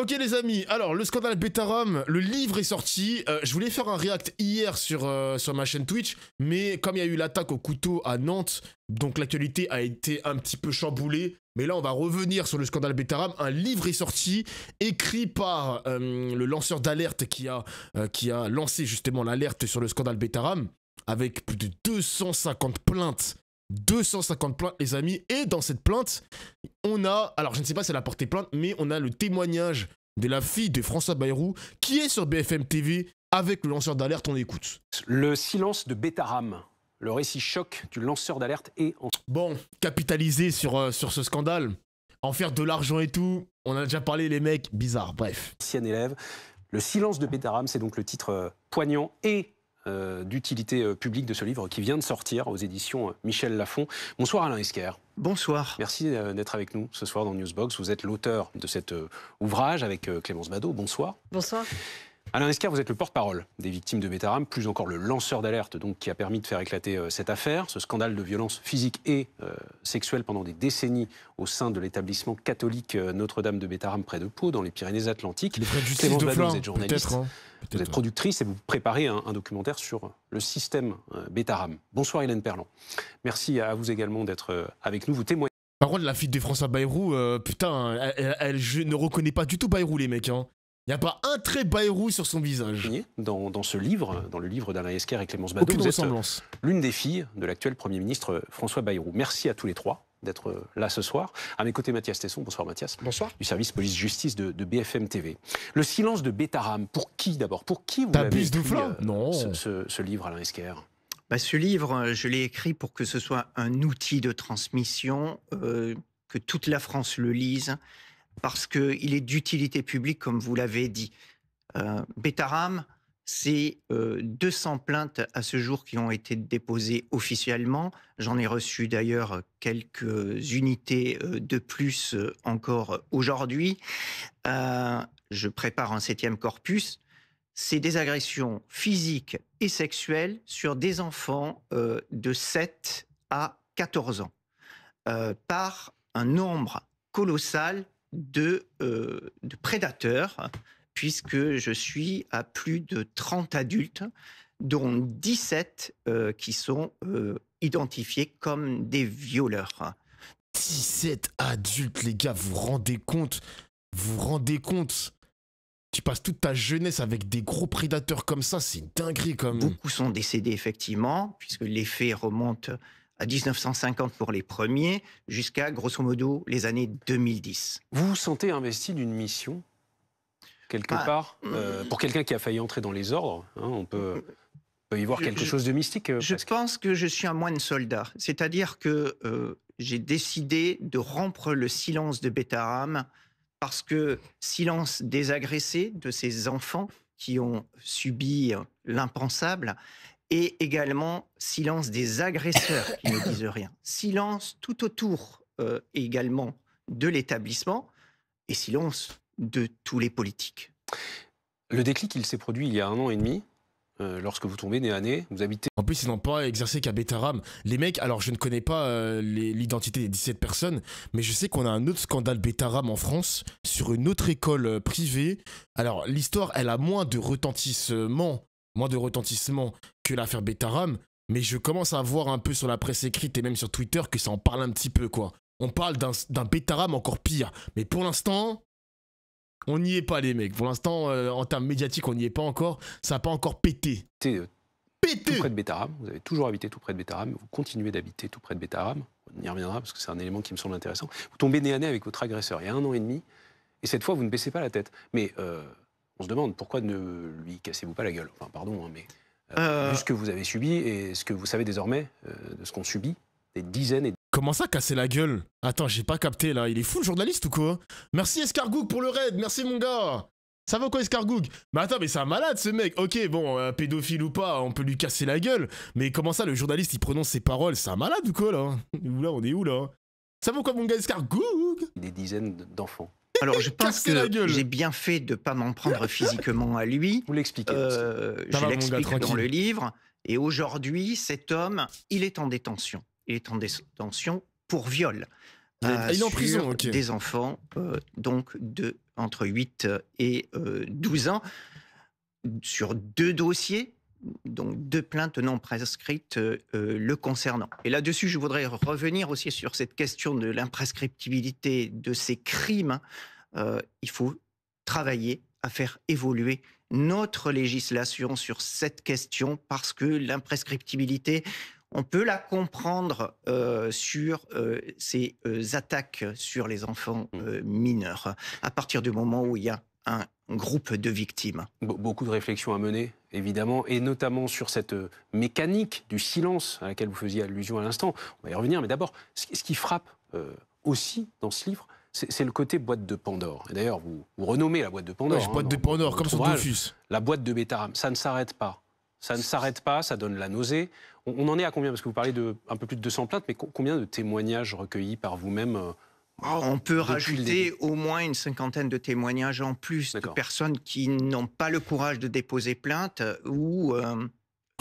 Ok les amis, alors le scandale Betaram, le livre est sorti. Je voulais faire un react hier sur ma chaîne Twitch, mais comme il y a eu l'attaque au couteau à Nantes, donc l'actualité a été un petit peu chamboulée. Mais là on va revenir sur le scandale Betaram. Un livre est sorti, écrit par le lanceur d'alerte qui a lancé justement l'alerte sur le scandale Betaram, avec plus de 250 plaintes. 250 plaintes les amis, et dans cette plainte, on a, alors je ne sais pas si elle a porté plainte, mais on a le témoignage de la fille de François Bayrou qui est sur BFM TV avec le lanceur d'alerte, on écoute. Le silence de Betaram, le récit choc du lanceur d'alerte est en... Bon, capitaliser sur ce scandale, en faire de l'argent et tout, on a déjà parlé les mecs, bizarre, bref. Ancien élève. Le silence de Betaram, c'est donc le titre poignant et d'utilité publique de ce livre qui vient de sortir aux éditions Michel Lafon. Bonsoir Alain Esquer. Bonsoir. Merci d'être avec nous ce soir dans Newsbox. Vous êtes l'auteur de cet ouvrage avec Clémence Badaud. Bonsoir. Bonsoir. Alain Esquer, vous êtes le porte-parole des victimes de Betaram, plus encore le lanceur d'alerte donc qui a permis de faire éclater cette affaire, ce scandale de violence physique et sexuelle pendant des décennies au sein de l'établissement catholique Notre-Dame de Betaram près de Pau, dans les Pyrénées-Atlantiques. Les frais de justice Clémence de Badaud, Flin, vous êtes journaliste, vous êtes productrice et vous préparez un documentaire sur le système Betaram. Bonsoir Hélène Perlan. Merci à vous également d'être avec nous. Vous témoignez. Par contre, la fille de François Bayrou, putain, je ne reconnais pas du tout Bayrou les mecs, hein. Il n'y a pas un trait Bayrou sur son visage. Dans ce livre, dans le livre d'Alain Esquer et Clémence Badaud, aucune vous ressemblance. êtes l'une des filles de l'actuel Premier ministre François Bayrou. Merci à tous les trois d'être là ce soir. À mes côtés, Mathias Tesson. Bonsoir Mathias. Bonsoir. Du service police-justice de BFM TV. Le silence de Betaram, pour qui d'abord? Pour qui vous avez T'abuses de écrit Flin Non. ce livre, Alain Esquer? Ce livre, je l'ai écrit pour que ce soit un outil de transmission, que toute la France le lise, parce qu'il est d'utilité publique, comme vous l'avez dit. Betaram, c'est 200 plaintes à ce jour qui ont été déposées officiellement. J'en ai reçu d'ailleurs quelques unités de plus encore aujourd'hui. Je prépare un 7e corpus. C'est des agressions physiques et sexuelles sur des enfants de 7 à 14 ans par un nombre colossal de prédateurs, puisque je suis à plus de 30 adultes, dont 17 qui sont identifiés comme des violeurs. 17 adultes, les gars, vous vous rendez compte? Vous vous rendez compte? Tu passes toute ta jeunesse avec des gros prédateurs comme ça, c'est une dinguerie quand même. Beaucoup sont décédés effectivement, puisque les faits remontent à 1950 pour les premiers, jusqu'à grosso modo les années 2010. Vous vous sentez investi d'une mission, quelque part, pour quelqu'un qui a failli entrer dans les ordres, hein, on peut y voir quelque chose de mystique. Je pense que je suis un moine soldat, c'est-à-dire que j'ai décidé de rompre le silence de Betaram, parce que silence des agressés, de ces enfants qui ont subi l'impensable, et également silence des agresseurs qui ne disent rien. Silence tout autour également de l'établissement, et silence de tous les politiques. Le déclic, il s'est produit il y a 1 an et demi, lorsque vous tombez nez à nez, vous habitez... En plus, ils n'ont pas exercé qu'à Betaram. Les mecs, alors je ne connais pas l'identité des 17 personnes, mais je sais qu'on a un autre scandale Betaram en France, sur une autre école privée. Alors l'histoire, elle a moins de retentissement que l'affaire Betaram, mais je commence à voir un peu sur la presse écrite et même sur Twitter que ça en parle un petit peu, quoi. On parle d'un Betaram encore pire, mais pour l'instant... on n'y est pas les mecs, pour l'instant en termes médiatiques on n'y est pas encore, ça n'a pas encore pété. Tout près de Betaram, vous avez toujours habité tout près de Betaram, vous continuez d'habiter tout près de Betaram, on y reviendra parce que c'est un élément qui me semble intéressant. Vous tombez nez à nez avec votre agresseur il y a 1 an et demi, et cette fois vous ne baissez pas la tête. Mais on se demande pourquoi ne lui cassez-vous pas la gueule. Enfin pardon, hein, mais vu ce que vous avez subi et ce que vous savez désormais de ce qu'on subit, des dizaines et... Comment ça, casser la gueule? Attends, j'ai pas capté là, il est fou le journaliste ou quoi? Merci Escargoug pour le raid, merci mon gars. Ça va quoi Escargoug? Mais attends, mais c'est un malade ce mec. Ok, bon, pédophile ou pas, on peut lui casser la gueule. Mais comment ça, le journaliste, il prononce ses paroles? C'est un malade ou quoi là? Là, on est où là? Ça va quoi mon gars Escargoug? Des dizaines d'enfants. Alors je pense que j'ai bien fait de ne pas m'en prendre physiquement à lui. Vous l'expliquez. Je l'explique dans le livre. Et aujourd'hui, cet homme, il est en détention. Il est en détention pour viol. Il est en prison, sur ok. des enfants donc entre 8 et 12 ans, sur 2 dossiers, donc 2 plaintes non prescrites le concernant. Et là-dessus, je voudrais revenir aussi sur cette question de l'imprescriptibilité de ces crimes. Il faut travailler à faire évoluer notre législation sur cette question, parce que l'imprescriptibilité, on peut la comprendre sur ces attaques sur les enfants mineurs, à partir du moment où il y a un groupe de victimes. Beaucoup de réflexions à mener, évidemment, et notamment sur cette mécanique du silence à laquelle vous faisiez allusion à l'instant. On va y revenir, mais d'abord, ce qui frappe aussi dans ce livre, c'est le côté boîte de Pandore. Et d'ailleurs, vous renommez la boîte de Pandore. Ouais, boîte de Pandore, comme son Dofus. La boîte de Bétarame, ça ne s'arrête pas. Ça ne s'arrête pas, ça donne la nausée. On en est à combien? Parce que vous parlez de un peu plus de 200 plaintes, mais combien de témoignages recueillis par vous-même on peut rajouter au moins une 50aine de témoignages en plus de personnes qui n'ont pas le courage de déposer plainte ou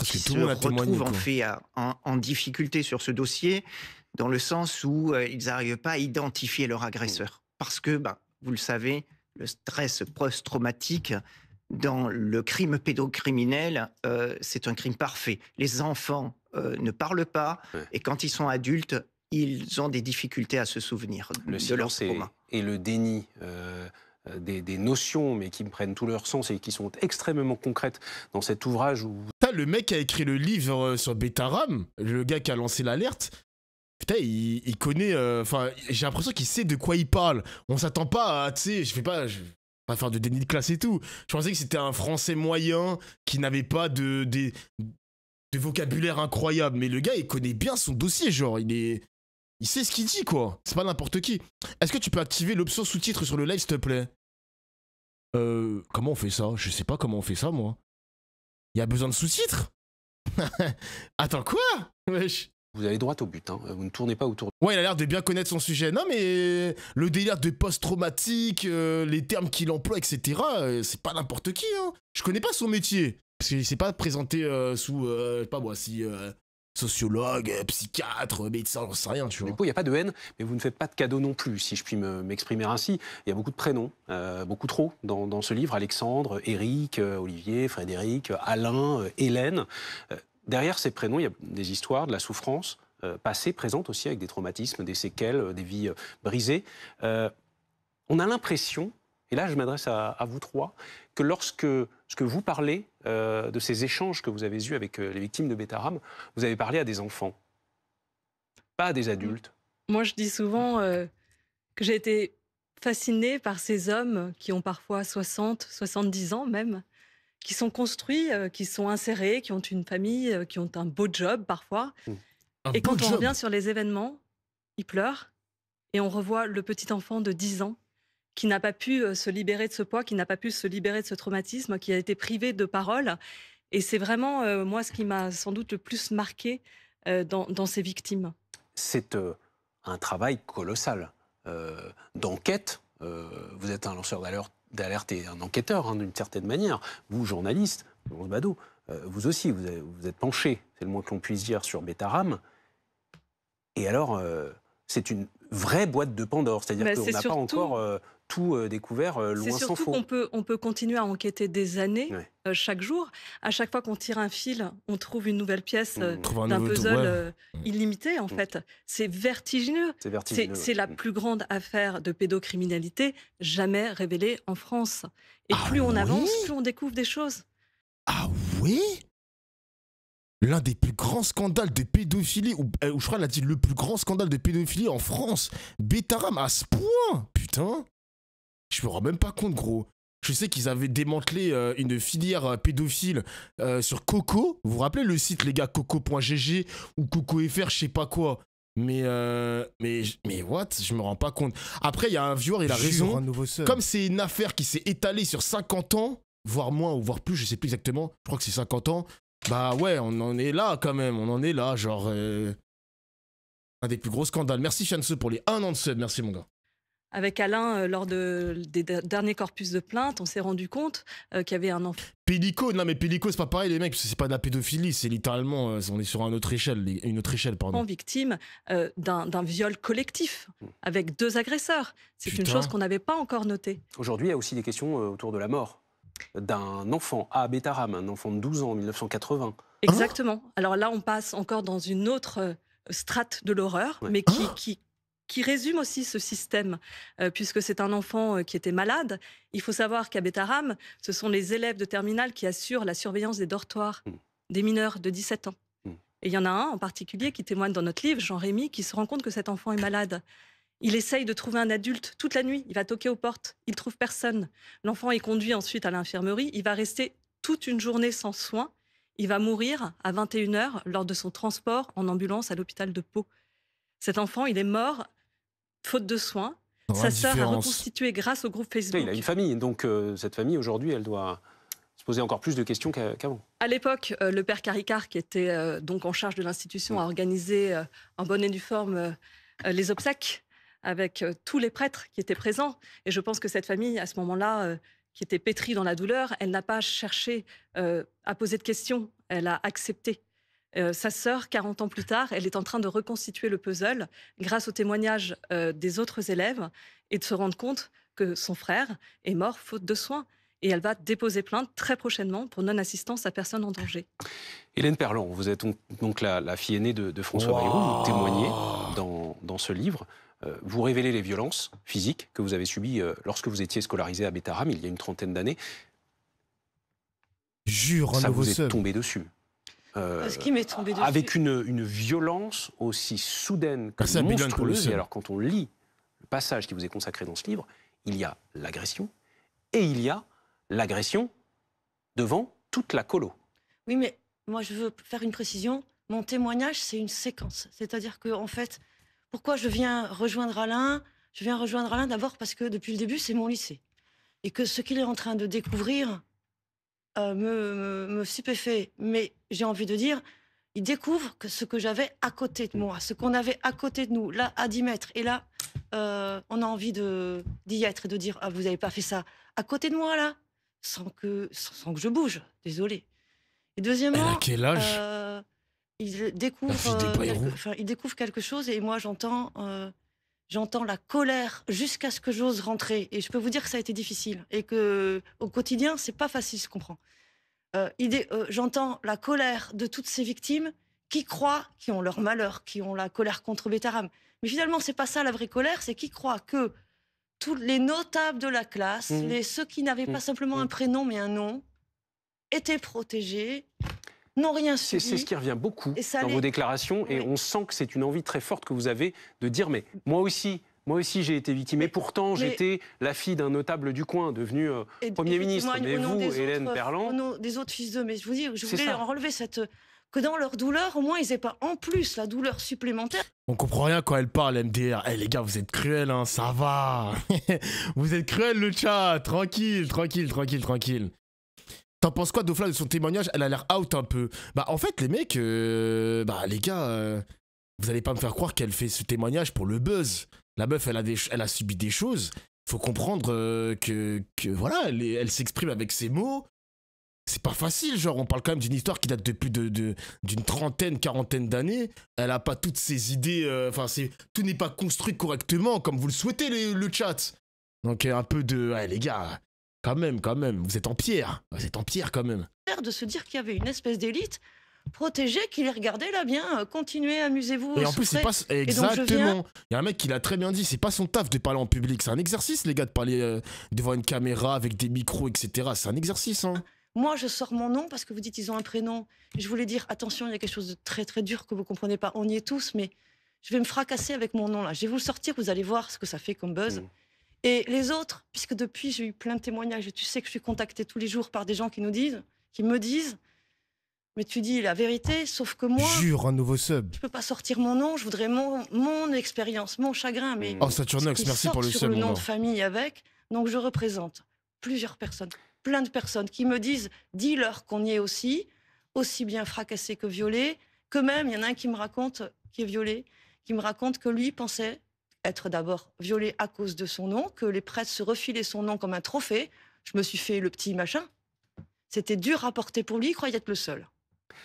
qui se retrouvent en fait en difficulté sur ce dossier, dans le sens où ils n'arrivent pas à identifier leur agresseur. Parce que, vous le savez, le stress post-traumatique dans le crime pédocriminel, c'est un crime parfait. Les enfants ne parlent pas, et quand ils sont adultes, ils ont des difficultés à se souvenir de leur trauma. Et le déni des notions, mais qui prennent tout leur sens et qui sont extrêmement concrètes dans cet ouvrage où... Le mec qui a écrit le livre sur Bétarame, le gars qui a lancé l'alerte, putain, il connaît... Enfin, j'ai l'impression qu'il sait de quoi il parle. On s'attend pas à... Tu sais, je vais pas faire de déni de classe et tout. Je pensais que c'était un Français moyen qui n'avait pas de vocabulaire incroyable. Mais le gars, il connaît bien son dossier, genre, il sait ce qu'il dit, quoi. C'est pas n'importe qui. Est-ce que tu peux activer l'option sous-titres sur le live, s'il te plaît? Comment on fait ça? Je sais pas comment on fait ça, moi. Il y a besoin de sous-titres? Attends, quoi? Wesh. Vous allez droit au but, hein. Vous ne tournez pas autour. Ouais, il a l'air de bien connaître son sujet. Non, mais le délire de post-traumatique, les termes qu'il emploie, etc., c'est pas n'importe qui, hein. Je connais pas son métier. Parce qu'il s'est pas présenté sous, pas moi, si... sociologue, psychiatre, médecin, j'en sais rien, tu vois. Il n'y a pas de haine, mais vous ne faites pas de cadeaux non plus, si je puis m'exprimer ainsi. Il y a beaucoup de prénoms, beaucoup trop, dans ce livre. Alexandre, Éric, Olivier, Frédéric, Alain, Hélène. Derrière ces prénoms, il y a des histoires, de la souffrance, passée, présente aussi, avec des traumatismes, des séquelles, des vies brisées. On a l'impression, et là je m'adresse à vous trois, que lorsque vous parlez de ces échanges que vous avez eus avec les victimes de Bétarame, vous avez parlé à des enfants, pas à des adultes. Moi, je dis souvent que j'ai été fascinée par ces hommes qui ont parfois 60, 70 ans même, qui sont construits, qui sont insérés, qui ont une famille, qui ont un beau job parfois. Et quand on revient sur les événements, ils pleurent et on revoit le petit enfant de 10 ans qui n'a pas pu se libérer de ce poids, qui n'a pas pu se libérer de ce traumatisme, qui a été privé de parole. Et c'est vraiment, moi, ce qui m'a sans doute le plus marqué dans ces victimes. C'est un travail colossal d'enquête. Vous êtes un lanceur d'alerte et un enquêteur, hein, d'une certaine manière. Vous, journaliste, Laurence Badeau, vous aussi, vous êtes penché, c'est le moins que l'on puisse dire, sur Bétarame. Et alors, c'est une vraie boîte de Pandore. C'est-à-dire qu'on n'a pas encore... tout découvert loin s'en faut. C'est surtout qu'on peut continuer à enquêter des années, chaque jour. À chaque fois qu'on tire un fil, on trouve une nouvelle pièce d'un puzzle illimité, en fait. C'est vertigineux. C'est la plus grande affaire de pédocriminalité jamais révélée en France. Et plus on avance, plus on découvre des choses. Ah oui? L'un des plus grands scandales de pédophilie, ou je crois qu'elle a dit le plus grand scandale de pédophilie en France. Bétarame à ce point, putain. Je me rends même pas compte, gros. Je sais qu'ils avaient démantelé une filière pédophile sur Coco. Vous vous rappelez le site, les gars, coco.gg ou CocoFR, je sais pas quoi. Mais what? Je me rends pas compte. Après, il y a un viewer, il a raison. Comme c'est une affaire qui s'est étalée sur 50 ans, voire moins ou voire plus, je sais plus exactement. Je crois que c'est 50 ans. Bah ouais, on en est là quand même. On en est là, genre... un des plus gros scandales. Merci Fianso pour les 1 an de sub. Merci mon gars. Avec Alain, lors des derniers corpus de plainte, on s'est rendu compte qu'il y avait un enfant Pélico, non mais Pélico c'est pas pareil les mecs, parce que c'est pas de la pédophilie, c'est littéralement, on est sur une autre échelle, pardon. victime d'un viol collectif avec 2 agresseurs. C'est une Putain. chose qu'on n'avait pas encore notée. Aujourd'hui, il y a aussi des questions autour de la mort d'un enfant à Bétarame, un enfant de 12 ans en 1980. Exactement. Alors là, on passe encore dans une autre strate de l'horreur, Ouais. mais qui résume aussi ce système, puisque c'est un enfant qui était malade. Il faut savoir qu'à Bétarame, ce sont les élèves de terminale qui assurent la surveillance des dortoirs des mineurs de 17 ans. Et il y en a un en particulier qui témoigne dans notre livre, Jean-Rémy, qui se rend compte que cet enfant est malade. Il essaye de trouver un adulte toute la nuit. Il va toquer aux portes. Il ne trouve personne. L'enfant est conduit ensuite à l'infirmerie. Il va rester toute une journée sans soins. Il va mourir à 21h lors de son transport en ambulance à l'hôpital de Pau. Cet enfant, il est mort faute de soins. Sa sœur a reconstitué grâce au groupe Facebook. Il a une famille, donc cette famille, aujourd'hui, elle doit se poser encore plus de questions qu'avant. À l'époque, le père Caricart, qui était donc en charge de l'institution, a organisé en bonne et due forme les obsèques avec tous les prêtres qui étaient présents. Et je pense que cette famille, à ce moment-là, qui était pétrie dans la douleur, elle n'a pas cherché à poser de questions, elle a accepté. Sa sœur, 40 ans plus tard, elle est en train de reconstituer le puzzle grâce aux témoignages des autres élèves et de se rendre compte que son frère est mort faute de soins. Et elle va déposer plainte très prochainement pour non-assistance à personne en danger. Hélène Perlan, vous êtes donc la fille aînée de François Bayrou, vous témoignez dans ce livre. Vous révélez les violences physiques que vous avez subies lorsque vous étiez scolarisé à Bétarame il y a une 30aine d'années. Jure, ça vous est tombé dessus. Ce qui m'est tombé dessus. Avec une violence aussi soudaine que monstrueuse. Et alors, quand on lit le passage qui vous est consacré dans ce livre, il y a l'agression et il y a l'agression devant toute la colo. Oui, mais moi, je veux faire une précision. Mon témoignage, c'est une séquence. C'est-à-dire que, en fait, pourquoi je viens rejoindre Alain? Je viens rejoindre Alain d'abord parce que depuis le début, c'est mon lycée. Et que ce qu'il est en train de découvrir me stupéfait. Mais j'ai envie de dire, il découvre que ce que j'avais à côté de moi, ce qu'on avait à côté de nous, là, à 10 mètres. Et là, on a envie d'y être et de dire, ah, vous n'avez pas fait ça à côté de moi, là, sans que je bouge. Désolée. Et deuxièmement, elle a quel âge il découvre quelque chose et moi, j'entends la colère jusqu'à ce que j'ose rentrer. Et je peux vous dire que ça a été difficile et que au quotidien, c'est pas facile, je comprends. J'entends la colère de toutes ces victimes qui croient, qui ont leur malheur, qui ont la colère contre Bétarame. Mais finalement, c'est pas ça la vraie colère, c'est qui croient que tous les notables de la classe, ceux qui n'avaient pas simplement un prénom mais un nom, étaient protégés, n'ont rien subi. C'est ce qui revient beaucoup dans vos déclarations et on sent que c'est une envie très forte que vous avez de dire mais moi aussi j'ai été victime et pourtant j'étais la fille d'un notable du coin devenu Premier ministre. Mais vous, Hélène Perlan... Au nom des autres fils d'eux, mais je vous dis, je voulais en relever que dans leur douleur, au moins ils n'aient pas en plus la douleur supplémentaire. On comprend rien quand elle parle, MDR. Eh les gars, vous êtes cruels, hein, ça va. Vous êtes cruels le chat, tranquille. T'en penses quoi, Dofla, de son témoignage? Elle a l'air out un peu. Bah en fait, les mecs, les gars, vous allez pas me faire croire qu'elle fait ce témoignage pour le buzz. La meuf, elle a subi des choses. Faut comprendre que voilà, elle s'exprime avec ses mots. C'est pas facile, genre on parle quand même d'une histoire qui date de plus d'une trentaine, quarantaine d'années. Elle a pas toutes ses idées, tout n'est pas construit correctement comme vous le souhaitez le chat. Donc un peu de, ouais, les gars, quand même, vous êtes en pierre quand même. De se dire qu'il y avait une espèce d'élite protégée qui les regardait là bien, continuez, amusez-vous. Et en plus, c'est pas exactement. Il y a un mec qui l'a très bien dit, c'est pas son taf de parler en public, c'est un exercice les gars de parler devant une caméra avec des micros, etc. C'est un exercice, hein. Moi, je sors mon nom parce que vous dites qu'ils ont un prénom. Je voulais dire, attention, il y a quelque chose de très très dur que vous comprenez pas. On y est tous, mais je vais me fracasser avec mon nom là. Je vais vous le sortir, vous allez voir ce que ça fait comme buzz. Et les autres, puisque depuis j'ai eu plein de témoignages, et tu sais que je suis contactée tous les jours par des gens qui me disent, mais tu dis la vérité, sauf que moi... Jure, un nouveau sub. Je peux pas sortir mon nom, je voudrais mon expérience, mon chagrin, mais... Oh, Saturnox, merci pour le sub. Sur le nom de famille avec, donc je représente plusieurs personnes, plein de personnes qui me disent, dis-leur qu'on y est aussi bien fracassé que violé, que même, il y en a un qui me raconte, qui est violé, qui me raconte que lui pensait être d'abord violée à cause de son nom, que les prêtres se refilaient son nom comme un trophée. Je me suis fait le petit machin. C'était dur à porter pour lui, il croyait être le seul.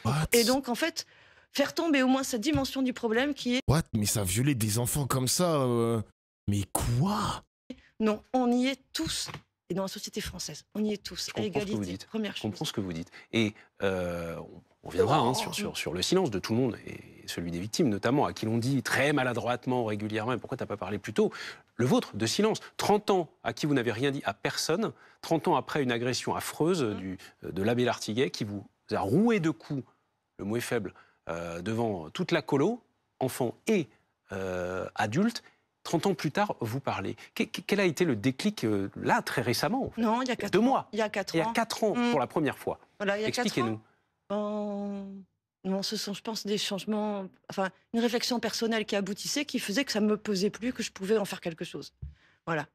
What? Et donc, en fait, faire tomber au moins cette dimension du problème qui est... What? Mais ça violait des enfants comme ça Mais quoi? Non, on y est tous. Et dans la société française, on y est tous. Je À comprends ce que vous égalité, dites. première Je comprends chose. ce que vous dites. Et on reviendra hein, sur le silence de tout le monde, et celui des victimes notamment, à qui l'on dit très maladroitement, régulièrement, pourquoi t'as pas parlé plus tôt? Le vôtre, de silence. 30 ans à qui vous n'avez rien dit à personne, 30 ans après une agression affreuse de l'abbé Lartiguet qui vous a roué de coups, le mot est faible, devant toute la colo, enfants et adultes. 30 ans plus tard, vous parlez. Quel a été le déclic, là, très récemment? Non, il y a 4 ans. 2 mois. Il y a 4 ans. Il y a 4 ans, pour la première fois. Voilà, il y a 4 ans. Expliquez-nous. Non, ce sont, je pense, des changements, enfin, une réflexion personnelle qui aboutissait, qui faisait que ça ne me pesait plus, que je pouvais en faire quelque chose. Voilà.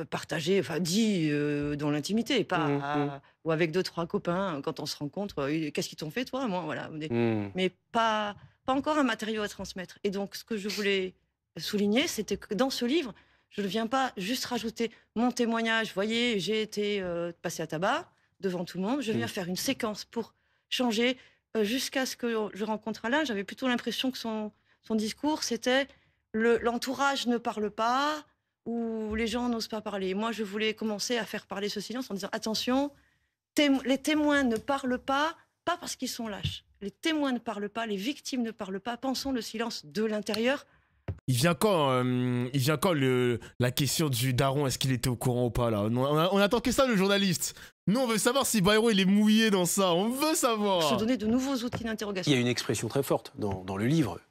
Partager, enfin, dit dans l'intimité, pas ou avec 2-3 copains, quand on se rencontre, qu'est-ce qu'ils t'ont fait, toi? Moi, voilà. Mais pas encore un matériau à transmettre. Et donc, ce que je voulais souligner, c'était que dans ce livre, je ne viens pas juste rajouter mon témoignage. Vous voyez, j'ai été passé à tabac devant tout le monde. Je viens faire une séquence pour changer jusqu'à ce que je rencontre Alain. J'avais plutôt l'impression que son discours, c'était l'entourage ne parle pas ou les gens n'osent pas parler. Moi, je voulais commencer à faire parler ce silence en disant attention, les témoins ne parlent pas parce qu'ils sont lâches. Les témoins ne parlent pas, les victimes ne parlent pas. Pensons le silence de l'intérieur. Il vient quand la question du daron, est-ce qu'il était au courant ou pas là? On attend que ça, le journaliste. Nous, on veut savoir si Bayrou il est mouillé dans ça. On veut savoir. Je donnais de nouveaux outils d'interrogation. Il y a une expression très forte dans le livre.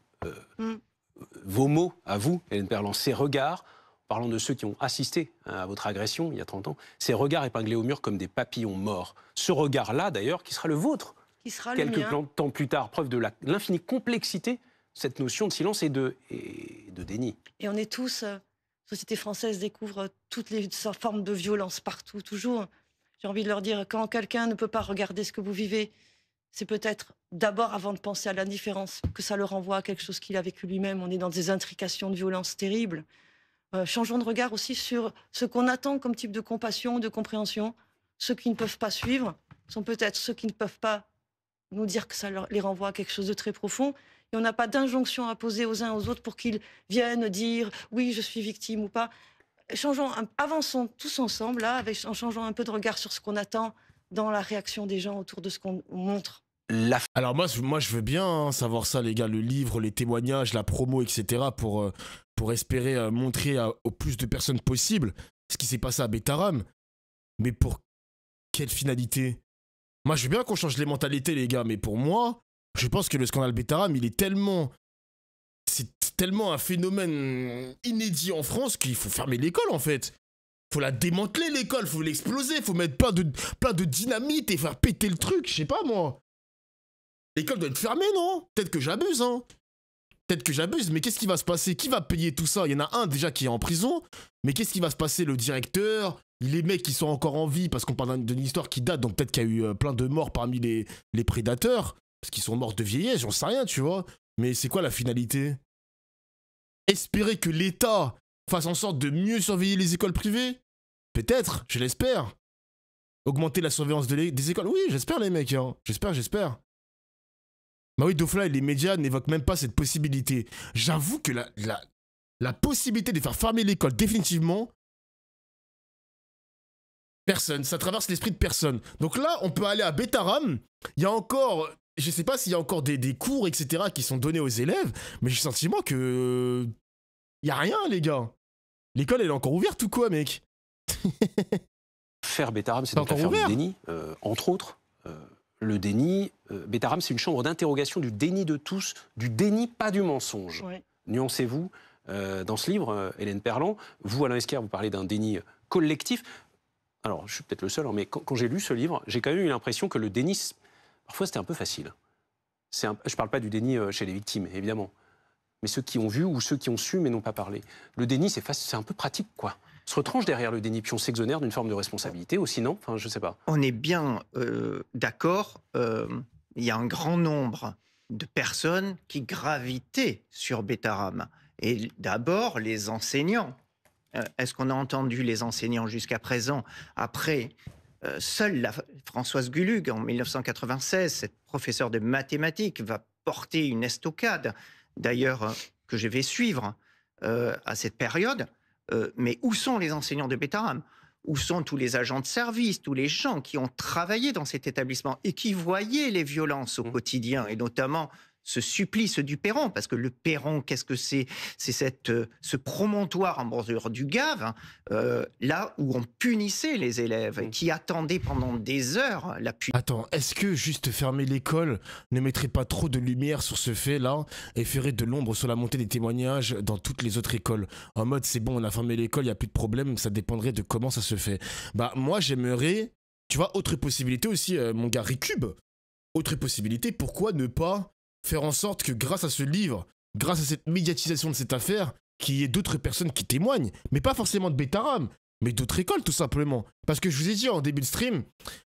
Vos mots, à vous, Hélène Perland, ces regards, parlant de ceux qui ont assisté à votre agression il y a 30 ans, ces regards épinglés au mur comme des papillons morts. Ce regard-là, d'ailleurs, qui sera le vôtre. Qui sera quelques le mien. temps plus tard, preuve de l'infinie complexité, cette notion de silence et de déni. Et on est tous, société française découvre toutes les formes de violence partout, toujours. J'ai envie de leur dire, quand quelqu'un ne peut pas regarder ce que vous vivez, c'est peut-être d'abord, avant de penser à l'indifférence, que ça le renvoie à quelque chose qu'il a vécu lui-même. On est dans des intrications de violence terribles. Changeons de regard aussi sur ce qu'on attend comme type de compassion, de compréhension. Ceux qui ne peuvent pas suivre sont peut-être ceux qui ne peuvent pas nous dire que ça les renvoie à quelque chose de très profond. Et on n'a pas d'injonction à poser aux uns aux autres pour qu'ils viennent dire « oui, je suis victime » ou pas. Avançons tous ensemble, là, en changeant un peu de regard sur ce qu'on attend dans la réaction des gens autour de ce qu'on montre. Alors moi, je veux bien savoir ça, les gars, le livre, les témoignages, la promo, etc. pour espérer montrer au plus de personnes possible ce qui s'est passé à Betaram. Mais pour quelle finalité? Moi, je veux bien qu'on change les mentalités, les gars, mais pour moi, je pense que le scandale Betaram, c'est tellement un phénomène inédit en France qu'il faut fermer l'école, en fait. Faut la démanteler, l'école, faut l'exploser, faut mettre plein de dynamite et faire péter le truc, je sais pas, moi. L'école doit être fermée, non? Peut-être que j'abuse, hein. Peut-être que j'abuse, mais qu'est-ce qui va se passer? Qui va payer tout ça? Il y en a un déjà qui est en prison, mais qu'est-ce qui va se passer? Le directeur, les mecs qui sont encore en vie, parce qu'on parle d'une histoire qui date, donc peut-être qu'il y a eu plein de morts parmi les prédateurs, parce qu'ils sont morts de vieillesse, j'en sais rien, tu vois. Mais c'est quoi la finalité? Espérer que l'État fasse en sorte de mieux surveiller les écoles privées? Peut-être, je l'espère. Augmenter la surveillance des écoles? Oui, j'espère, les mecs, hein. J'espère. Bah oui, Dofla et les médias n'évoquent même pas cette possibilité. J'avoue que la possibilité de faire fermer l'école définitivement, personne, ça traverse l'esprit de personne. Donc là, on peut aller à Betaram, il y a encore, je sais pas s'il y a encore des cours, etc. qui sont donnés aux élèves, mais j'ai le sentiment que... il y a rien, les gars. L'école, elle est encore ouverte ou quoi, mec? Faire Betaram, c'est donc l'affaire du déni, entre autres. Le déni, Betaram, c'est une chambre d'interrogation du déni de tous, du déni, pas du mensonge. Oui. Nuancez-vous. Dans ce livre, Hélène Perland, vous, Alain Esquire, vous parlez d'un déni collectif. Alors, je suis peut-être le seul, hein, mais quand j'ai lu ce livre, j'ai quand même eu l'impression que le déni, parfois, c'était un peu facile. Je ne parle pas du déni chez les victimes, évidemment, mais ceux qui ont vu ou ceux qui ont su mais n'ont pas parlé. Le déni, c'est un peu pratique, quoi. On se retranche derrière le déni, puis on s'exonère d'une forme de responsabilité aussi, non? Enfin, je sais pas. On est bien d'accord, il y a un grand nombre de personnes qui gravitaient sur Betaram. Et d'abord, les enseignants. Est-ce qu'on a entendu les enseignants jusqu'à présent? Après, seule Françoise Gulug, en 1996, cette professeure de mathématiques, va porter une estocade, d'ailleurs, que je vais suivre à cette période. Mais où sont les enseignants de Bétarame? Où sont tous les agents de service, tous les gens qui ont travaillé dans cet établissement et qui voyaient les violences au quotidien, et notamment ce supplice du perron, parce que le perron, qu'est-ce que c'est? C'est ce promontoire en bordure du Gave, là où on punissait les élèves qui attendaient pendant des heures la punition. Attends, est-ce que juste fermer l'école ne mettrait pas trop de lumière sur ce fait-là et ferait de l'ombre sur la montée des témoignages dans toutes les autres écoles? En mode, c'est bon, on a fermé l'école, il n'y a plus de problème, ça dépendrait de comment ça se fait. Bah, moi, j'aimerais, tu vois, autre possibilité aussi, mon gars, Recube. Autre possibilité, pourquoi ne pas faire en sorte que grâce à ce livre, grâce à cette médiatisation de cette affaire, qu'il y ait d'autres personnes qui témoignent, mais pas forcément de Bétarame, mais d'autres écoles tout simplement. Parce que je vous ai dit en début de stream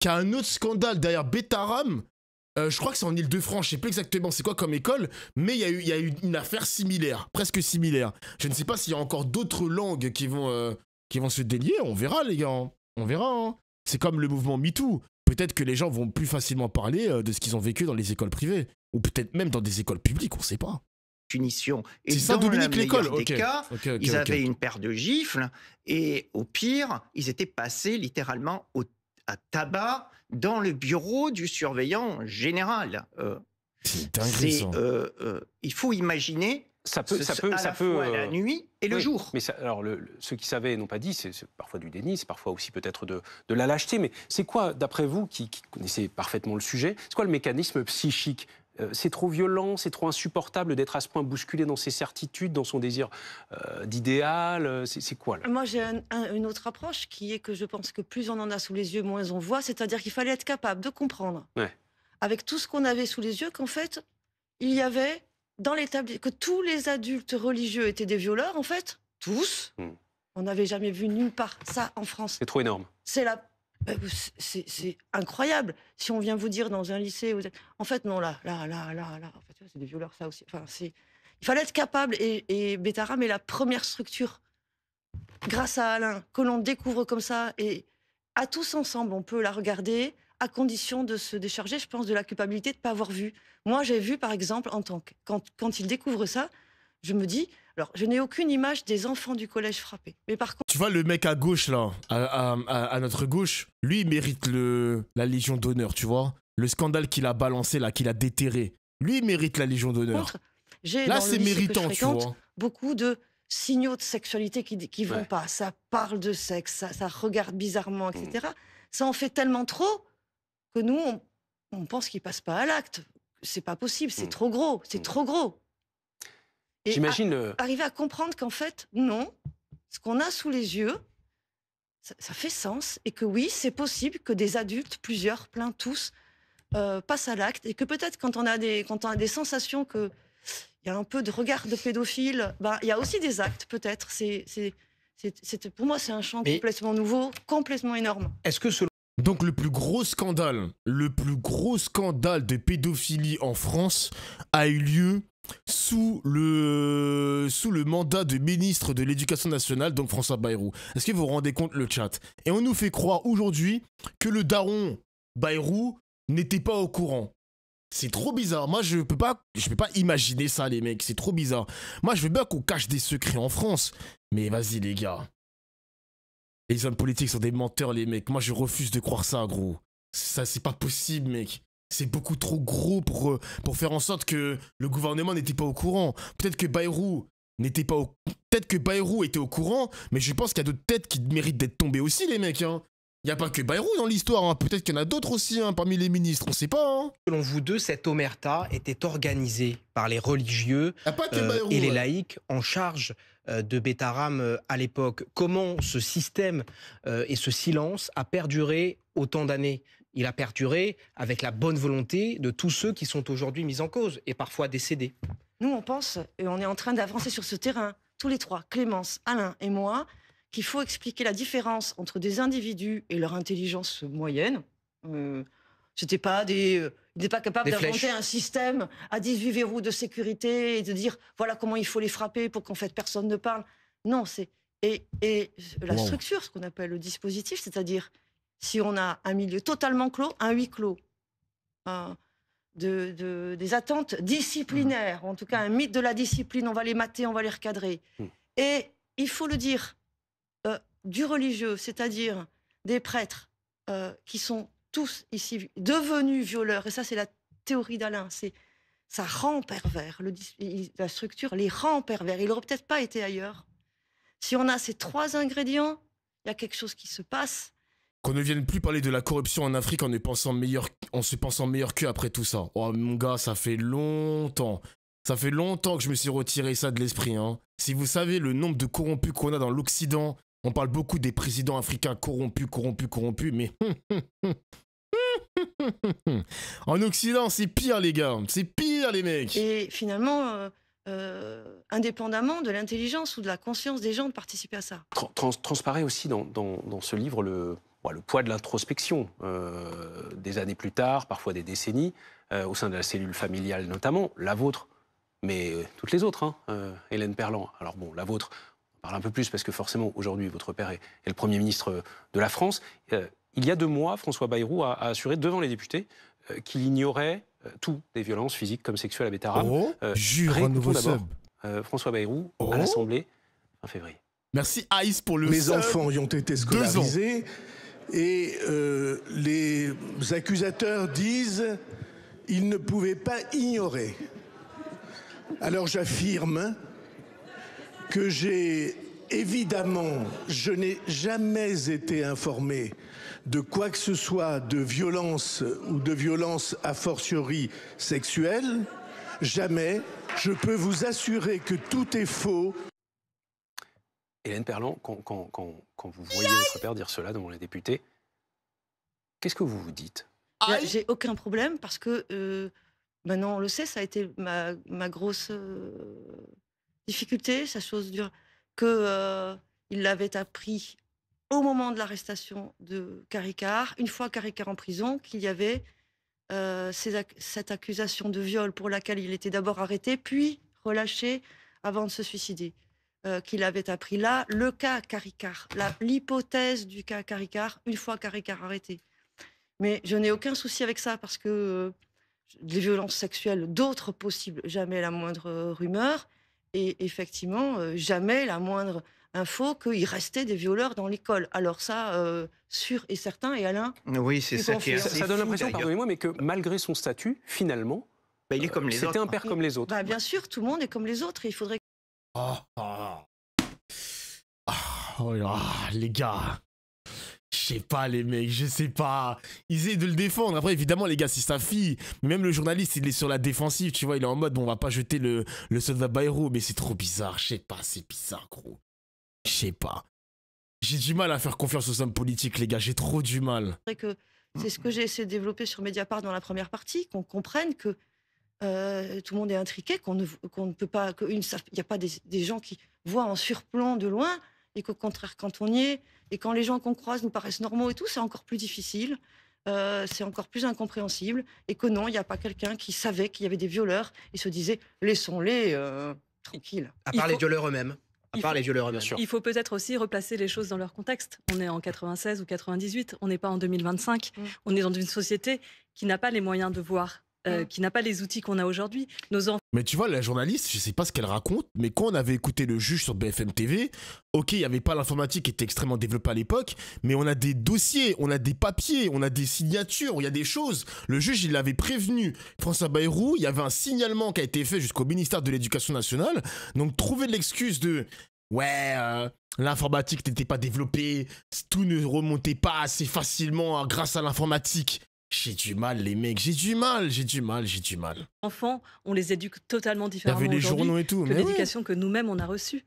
qu'il y a un autre scandale derrière Bétarame, je crois que c'est en Ile-de-France, je sais plus exactement c'est quoi comme école, mais il y a eu une affaire similaire, presque similaire. Je ne sais pas s'il y a encore d'autres langues qui vont se délier, on verra les gars, on verra. Hein. C'est comme le mouvement MeToo. Peut-être que les gens vont plus facilement parler de ce qu'ils ont vécu dans les écoles privées. Ou peut-être même dans des écoles publiques, on ne sait pas. Punition. Et c'est ça, dans Dominique, l'école. Des cas, ils avaient une paire de gifles et au pire, ils étaient passés littéralement à tabac dans le bureau du surveillant général. C'est dingue. Il faut imaginer ça peut la nuit et le jour. Mais ça, alors, ceux qui savaient n'ont pas dit, c'est parfois du déni, c'est parfois aussi peut-être de la lâcheté. Mais c'est quoi, d'après vous, qui connaissez parfaitement le sujet, c'est quoi le mécanisme psychique? C'est trop violent, c'est trop insupportable d'être à ce point bousculé dans ses certitudes, dans son désir d'idéal. C'est quoi là? Moi, j'ai une autre approche qui est que je pense que plus on en a sous les yeux, moins on voit. C'est-à-dire qu'il fallait être capable de comprendre, avec tout ce qu'on avait sous les yeux, qu'en fait, il y avait dans l'établissement que tous les adultes religieux étaient des violeurs. En fait, tous. On n'avait jamais vu nulle part ça en France. C'est trop énorme. C'est incroyable. Si on vient vous dire dans un lycée, en fait non, là, en fait, c'est des violeurs ça aussi. Enfin, il fallait être capable et Bétarame est la première structure, grâce à Alain, que l'on découvre comme ça et à tous ensemble, on peut la regarder à condition de se décharger, je pense, de la culpabilité de ne pas avoir vu. Moi, j'ai vu, par exemple, quand il découvre ça, je me dis. Alors, je n'ai aucune image des enfants du collège frappés. Mais par contre... Tu vois, le mec à gauche, là, à notre gauche, lui, il mérite la Légion d'honneur, tu vois. Le scandale qu'il a balancé, là, qu'il a déterré. Lui, il mérite la Légion d'honneur. Là, c'est méritant, tu vois. Beaucoup de signaux de sexualité qui vont pas. Ça parle de sexe, ça regarde bizarrement, etc. Ça en fait tellement trop que nous, on pense qu'il passe pas à l'acte. C'est pas possible, c'est trop gros, c'est trop gros. Et j'imagine arriver à comprendre qu'en fait, non, ce qu'on a sous les yeux, ça fait sens, et que oui, c'est possible que des adultes, plusieurs, plein, tous, passent à l'acte, et que peut-être quand on a des sensations qu'il y a un peu de regard de pédophile, il y a aussi des actes, peut-être. Pour moi, c'est un champ complètement nouveau, complètement énorme. Est-ce que Donc le plus gros scandale de pédophilie en France a eu lieu sous le mandat de ministre de l'Éducation nationale, donc François Bayrou. Est-ce que vous vous rendez compte, le chat? Et on nous fait croire aujourd'hui que le daron Bayrou n'était pas au courant. C'est trop bizarre. Moi, je peux pas imaginer ça, les mecs. C'est trop bizarre. Moi, je veux bien qu'on cache des secrets en France. Mais vas-y, les gars. Les hommes politiques sont des menteurs, les mecs. Moi, je refuse de croire ça, gros. Ça, c'est pas possible, mec. C'est beaucoup trop gros pour faire en sorte que le gouvernement n'était pas au courant. Peut-être que Bayrou était au courant, mais je pense qu'il y a d'autres têtes qui méritent d'être tombées aussi, les mecs. Hein. Il n'y a pas que Bayrou dans l'histoire. Hein. Peut-être qu'il y en a d'autres aussi parmi les ministres. On ne sait pas. Hein. Selon vous deux, cette omerta était organisée par les religieux Bayrou, et les laïcs en charge de Bétarame à l'époque. Comment ce système et ce silence a perduré autant d'années? Il a perduré avec la bonne volonté de tous ceux qui sont aujourd'hui mis en cause et parfois décédés. Nous, on pense, et on est en train d'avancer sur ce terrain, tous les trois, Clémence, Alain et moi, qu'il faut expliquer la différence entre des individus et leur intelligence moyenne. C'était pas il n'est pas capable d'inventer un système à 18 verrous de sécurité et de dire voilà comment il faut les frapper pour qu'en fait personne ne parle. Non, c'est et la structure, ce qu'on appelle le dispositif, c'est-à-dire si on a un milieu totalement clos, un huis clos, des attentes disciplinaires, en tout cas un mythe de la discipline, on va les mater, on va les recadrer. Et il faut le dire, du religieux, c'est-à-dire des prêtres qui sont tous ici devenus violeurs, et ça c'est la théorie d'Alain, ça rend pervers, la structure les rend pervers, il n'aurait peut-être pas été ailleurs. Si on a ces 3 ingrédients, il y a quelque chose qui se passe. Qu'on ne vienne plus parler de la corruption en Afrique en se pensant meilleur qu'eux après tout ça. Oh mon gars, ça fait longtemps. Ça fait longtemps que je me suis retiré ça de l'esprit. Hein. Si vous savez le nombre de corrompus qu'on a dans l'Occident, on parle beaucoup des présidents africains corrompus, mais... en Occident, c'est pire les gars. C'est pire les mecs. Et finalement... indépendamment de l'intelligence ou de la conscience des gens de participer à ça. Transparaît aussi dans ce livre le poids de l'introspection. Des années plus tard, parfois des décennies, au sein de la cellule familiale notamment, la vôtre, mais toutes les autres, Hélène Perland. Alors bon, la vôtre, on parle un peu plus parce que forcément, aujourd'hui, votre père est le Premier ministre de la France. Il y a 2 mois, François Bayrou a assuré devant les députés qu'il ignorait tout, des violences physiques comme sexuelles à Bétarame. Jure un nouveau sub. François Bayrou à l'Assemblée en février. Merci Aïs pour le Mes sub. enfants y ont été scolarisés et les accusateurs disent ils ne pouvaient pas ignorer. Alors j'affirme que je n'ai jamais été informé de quoi que ce soit de violence ou de violence a fortiori sexuelle. Jamais. Je peux vous assurer que tout est faux. Hélène Perland, quand vous voyez votre père dire cela devant les députés, qu'est-ce que vous vous dites? J'ai aucun problème parce que maintenant on le sait, ça a été ma grosse difficulté, sa chose dure, qu'il l'avait appris au moment de l'arrestation de Caricart, une fois Caricart en prison, qu'il y avait cette accusation de viol pour laquelle il était d'abord arrêté, puis relâché avant de se suicider. Qu'il avait appris là le cas Caricart, l'hypothèse du cas Caricart, une fois Caricart arrêté. Mais je n'ai aucun souci avec ça parce que les violences sexuelles, d'autres possibles, jamais la moindre rumeur, et effectivement, jamais la moindre info qu'il restait des violeurs dans l'école. Alors ça, sûr et certain, et Alain... Oui, c'est ça qui est assez Ça donne fou, l'impression, pardonnez-moi, mais que malgré son statut, finalement, il est comme les autres. c'était un père comme les autres. Bien sûr, tout le monde est comme les autres, et il faudrait... les gars, je sais pas les mecs, je sais pas. Ils essaient de le défendre. Après évidemment les gars c'est sa fille. Mais même le journaliste il est sur la défensive, tu vois, il est en mode bon on va pas jeter le soldat Bayrou. Mais c'est trop bizarre, je sais pas, c'est bizarre gros. Je sais pas. J'ai du mal à faire confiance aux hommes politiques les gars, j'ai trop du mal. C'est ce que j'ai essayé de développer sur Mediapart dans la première partie, qu'on comprenne que tout le monde est intriqué, qu'on ne peut pas, il n'y a pas des gens qui voient en surplomb de loin, et qu'au contraire, quand on y est, et quand les gens qu'on croise nous paraissent normaux et tout, c'est encore plus difficile, c'est encore plus incompréhensible, et que non, il n'y a pas quelqu'un qui savait qu'il y avait des violeurs, et se disait, laissons-les tranquilles. À part les violeurs eux-mêmes. Il faut peut-être aussi replacer les choses dans leur contexte. On est en 96 ou 98, on n'est pas en 2025. On est dans une société qui n'a pas les moyens de voir, qui n'a pas les outils qu'on a aujourd'hui. Mais tu vois, la journaliste, je sais pas ce qu'elle raconte, mais quand on avait écouté le juge sur BFM TV, ok, il n'y avait pas l'informatique qui était extrêmement développée à l'époque, mais on a des dossiers, on a des papiers, on a des signatures, il y a des choses. Le juge, il avait prévenu François Bayrou, il y avait un signalement qui a été fait jusqu'au ministère de l'Éducation nationale, donc trouver l'excuse de... Ouais, l'informatique n'était pas développée, tout ne remontait pas assez facilement grâce à l'informatique. J'ai du mal, les mecs, j'ai du mal. Enfants, on les éduque totalement différemment les journaux et tout, que l'éducation que nous-mêmes on a reçue.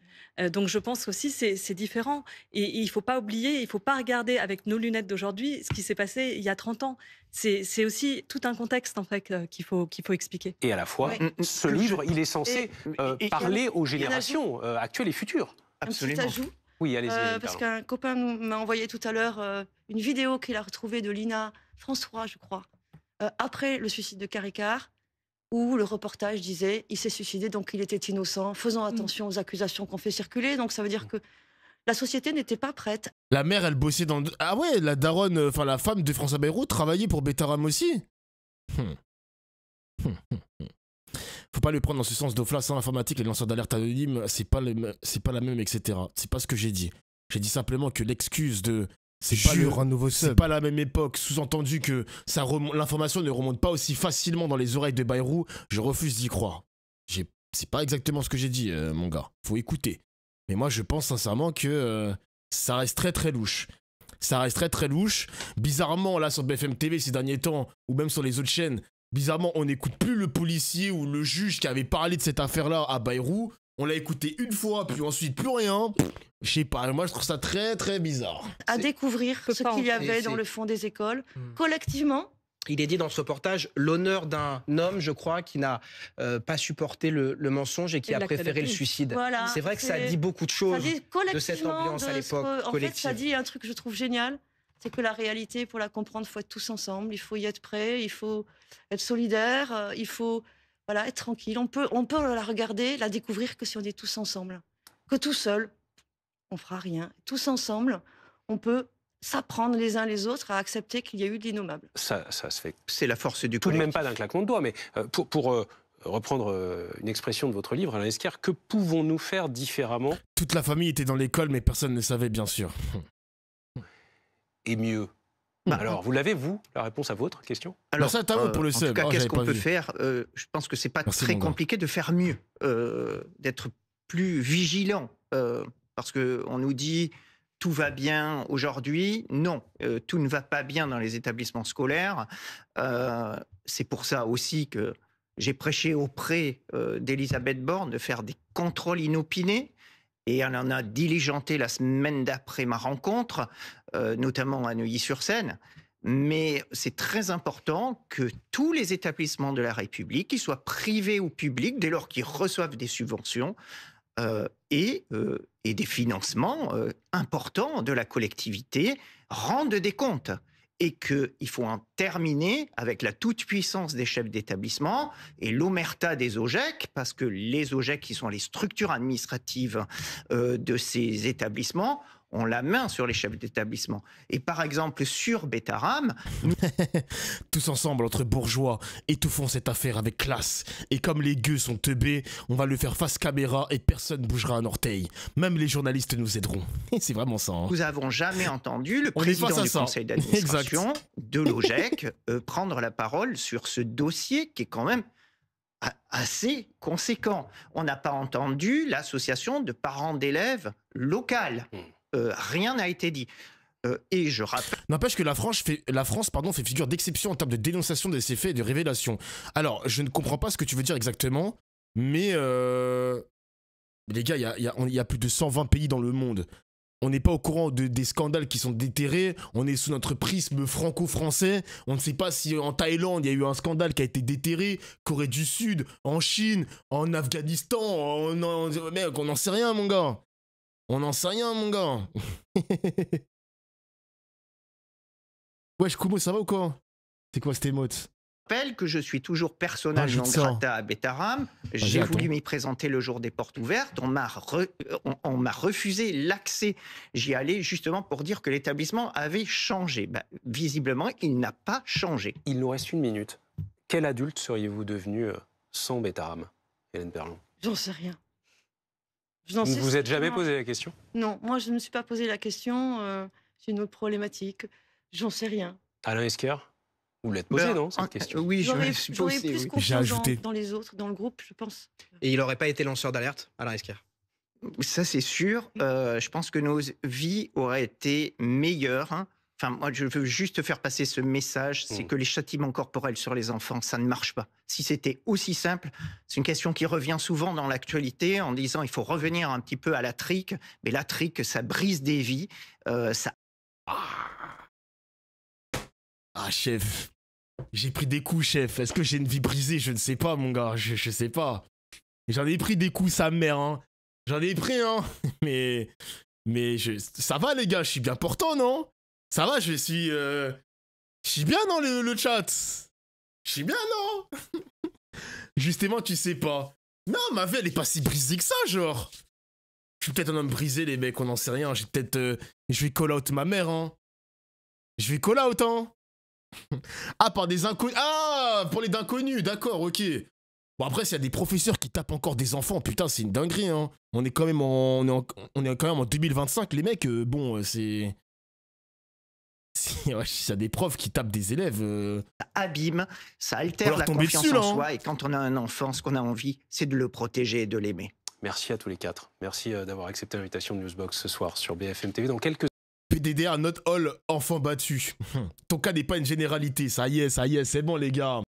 Donc je pense aussi c'est différent. Et il ne faut pas oublier, il ne faut pas regarder avec nos lunettes d'aujourd'hui ce qui s'est passé il y a 30 ans. C'est aussi tout un contexte en fait qu'il faut expliquer. Et à la fois, ce livre, il est censé parler aux générations actuelles et futures. Absolument. Un petit ajout. Oui, allez-y. Parce qu'un copain m'a envoyé tout à l'heure une vidéo qu'il a retrouvée de Lina François, je crois, après le suicide de Caricart, où le reportage disait il s'est suicidé, donc il était innocent, faisons attention aux accusations qu'on fait circuler. Donc ça veut dire que la société n'était pas prête. La mère, elle bossait dans... Ah ouais, la daronne, enfin la femme de François Bayrou travaillait pour Betaram aussi. Faut pas le prendre dans ce sens d'Oflas, hein, informatique, les lanceurs d'alerte anonymes, c'est pas la même, etc. C'est pas ce que j'ai dit. J'ai dit simplement que l'excuse de... C'est pas la même époque, sous-entendu que l'information ne remonte pas aussi facilement dans les oreilles de Bayrou, je refuse d'y croire. C'est pas exactement ce que j'ai dit, mon gars. Faut écouter. Mais moi, je pense sincèrement que ça reste très très louche. Ça reste très très louche. Bizarrement, là, sur BFM TV ces derniers temps, ou même sur les autres chaînes, bizarrement, on n'écoute plus le policier ou le juge qui avait parlé de cette affaire-là à Bayrou. On l'a écouté une fois, puis ensuite plus rien. Je sais pas, moi je trouve ça très très bizarre. À découvrir ce qu'il y avait dans le fond des écoles, collectivement. Il est dit dans ce reportage l'honneur d'un homme, je crois, qui n'a pas supporté le mensonge et qui a préféré le suicide. Voilà, c'est vrai que ça dit beaucoup de choses de cette ambiance à l'époque collective. En fait, ça dit un truc que je trouve génial, c'est que la réalité, pour la comprendre, il faut être tous ensemble, il faut y être prêt, il faut être solidaire, il faut être tranquille. On peut la regarder, la découvrir que si on est tous ensemble. Que tout seul, on fera rien. Tous ensemble, on peut s'apprendre les uns les autres à accepter qu'il y a eu de l'innommable. Ça se fait. C'est la force du collectif. Tout de même pas d'un claquement de doigts, mais pour reprendre une expression de votre livre, Alain Esquer, que pouvons-nous faire différemment? Toute la famille était dans l'école, mais personne ne savait, bien sûr. Et mieux. Alors, vous l'avez, vous, la réponse à votre question? Alors, ça, pour le en tout cas, qu'est-ce qu'on peut faire? Je pense que c'est pas très compliqué de faire mieux, d'être plus vigilant, parce qu'on nous dit tout va bien aujourd'hui. Non, tout ne va pas bien dans les établissements scolaires. C'est pour ça aussi que j'ai prêché auprès d'Elisabeth Borne de faire des contrôles inopinés. Et elle en a diligenté la semaine d'après ma rencontre, notamment à Neuilly-sur-Seine. Mais c'est très important que tous les établissements de la République, qu'ils soient privés ou publics, dès lors qu'ils reçoivent des subventions et des financements importants de la collectivité, rendent des comptes. Et qu'il faut en terminer avec la toute-puissance des chefs d'établissement et l'omerta des OGEC, parce que les OGEC, qui sont les structures administratives de ces établissements, ont la main sur les chefs d'établissement. Et par exemple, sur Betaram... Tous ensemble, entre bourgeois, étouffons cette affaire avec classe. Et comme les gueux sont teubés, on va le faire face caméra et personne bougera un orteil. Même les journalistes nous aideront. C'est vraiment ça. Hein. Nous n'avons jamais entendu le président du conseil d'administration de l'OGEC prendre la parole sur ce dossier qui est quand même assez conséquent. On n'a pas entendu l'association de parents d'élèves locale. Rien n'a été dit. Et je rappelle... N'empêche que la France fait figure d'exception en termes de dénonciation de ces faits et de révélations. Alors, je ne comprends pas ce que tu veux dire exactement, mais les gars, il y a plus de 120 pays dans le monde. On n'est pas au courant des scandales qui sont déterrés, on est sous notre prisme franco-français, on ne sait pas si en Thaïlande il y a eu un scandale qui a été déterré, Corée du Sud, en Chine, en Afghanistan, mec, on n'en sait rien mon gars. On n'en sait rien, mon gars. Wesh, Kumo, ça va ou quoi? C'est quoi cette émote? Je rappelle que je suis toujours personnage non grata à Betaram. J'ai voulu m'y présenter le jour des portes ouvertes. On m'a refusé l'accès. J'y allais justement pour dire que l'établissement avait changé. Visiblement, il n'a pas changé. Il nous reste 1 minute. Quel adulte seriez-vous devenu sans Betaram, Hélène Perlon? J'en sais rien. Vous ne vous êtes jamais posé la question? Non, moi je ne me suis pas posé la question. C'est une autre problématique. J'en sais rien. Alain Esquer, vous l'êtes posé, non, cette question? Oui, j'aurais plus confiance dans les autres, dans le groupe, je pense. Et il n'aurait pas été lanceur d'alerte, Alain Esquer? Ça, c'est sûr. Je pense que nos vies auraient été meilleures. Hein. Enfin, moi, je veux juste faire passer ce message, c'est que les châtiments corporels sur les enfants, ça ne marche pas. Si c'était aussi simple, c'est une question qui revient souvent dans l'actualité en disant il faut revenir un petit peu à la trique, mais la trique, ça brise des vies, ça... Ah, chef, j'ai pris des coups, chef. Est-ce que j'ai une vie brisée? Je ne sais pas, mon gars, je sais pas. J'en ai pris des coups, sa mère, hein. J'en ai pris, hein. Mais ça va, les gars, je suis bien portant, non? Ça va, je suis bien dans le chat. Je suis bien, non? Justement, tu sais pas. Non, ma vie, elle est pas si brisée que ça, genre. Je suis peut-être un homme brisé, les mecs, on n'en sait rien. J'ai peut-être... je vais call out ma mère, hein. Je vais call out, hein. Ah, par des inconnus. Ah, pour les d'inconnus, d'accord, ok. Bon, après, s'il y a des professeurs qui tapent encore des enfants, putain, c'est une dinguerie, hein. On est quand même en 2025, les mecs, bon, c'est... Ouais, s'il y a des profs qui tapent des élèves... Ça abîme, ça altère la confiance dessus, en hein. soi. Et quand on a un enfant, ce qu'on a envie, c'est de le protéger et de l'aimer. Merci à tous les quatre. Merci d'avoir accepté l'invitation de Newsbox ce soir sur BFM TV. Dans quelques... PDDR, not all enfants battus. Ton cas n'est pas une généralité, ça y est, c'est bon, les gars.